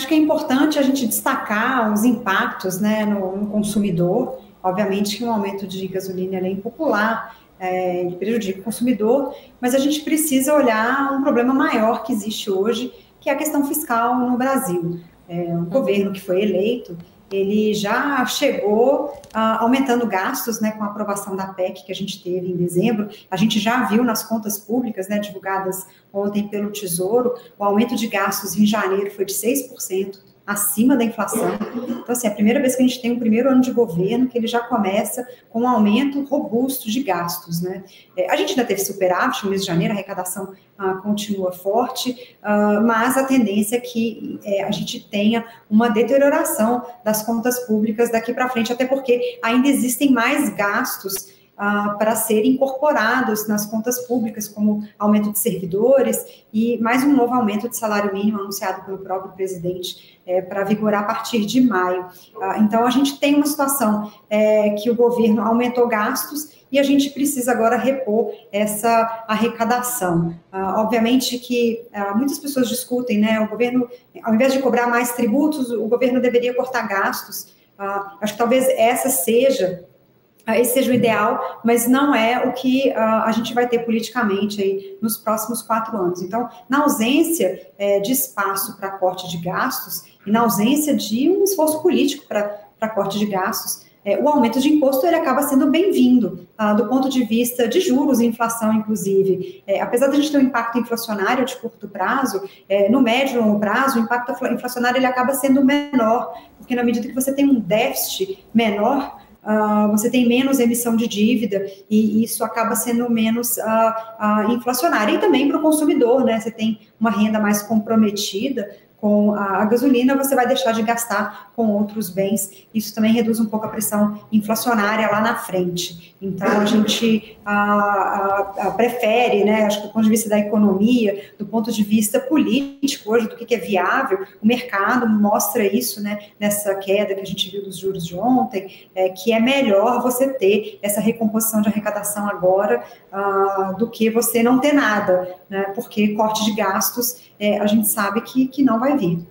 Acho que é importante a gente destacar os impactos, né, no consumidor. Obviamente que um aumento de gasolina é impopular, ele prejudica o consumidor, mas a gente precisa olhar um problema maior que existe hoje, que é a questão fiscal no Brasil. O governo que foi eleito, ele já chegou aumentando gastos, né, com a aprovação da PEC que a gente teve em dezembro. A gente já viu nas contas públicas, né, divulgadas ontem pelo Tesouro, o aumento de gastos em janeiro foi de 6%, acima da inflação. Então, assim, é a primeira vez que a gente tem um primeiro ano de governo que ele já começa com um aumento robusto de gastos, né? A gente ainda teve superávit no mês de janeiro, a arrecadação continua forte, mas a tendência é que a gente tenha uma deterioração das contas públicas daqui para frente, até porque ainda existem mais gastos para serem incorporados nas contas públicas, como aumento de servidores e mais um novo aumento de salário mínimo anunciado pelo próprio presidente para vigorar a partir de maio. Então, a gente tem uma situação que o governo aumentou gastos e a gente precisa agora repor essa arrecadação. Obviamente que muitas pessoas discutem, né, o governo, ao invés de cobrar mais tributos, o governo deveria cortar gastos. Acho que talvez esse seja o ideal, mas não é o que a gente vai ter politicamente aí nos próximos 4 anos. Então, na ausência de espaço para corte de gastos e na ausência de um esforço político para corte de gastos, o aumento de imposto ele acaba sendo bem-vindo do ponto de vista de juros e inflação, inclusive. Apesar de a gente ter um impacto inflacionário de curto prazo, no médio e longo prazo, o impacto inflacionário ele acaba sendo menor, porque na medida que você tem um déficit menor, você tem menos emissão de dívida e isso acaba sendo menos inflacionário. E também para o consumidor, né? Você tem uma renda mais comprometida com a gasolina, você vai deixar de gastar com outros bens. Isso também reduz um pouco a pressão inflacionária lá na frente. Então, a gente prefere, né, acho que do ponto de vista da economia, do ponto de vista político hoje, do que é viável, o mercado mostra isso, né, nessa queda que a gente viu dos juros de ontem, que é melhor você ter essa recomposição de arrecadação agora do que você não ter nada, né, porque corte de gastos a gente sabe que não vai vir.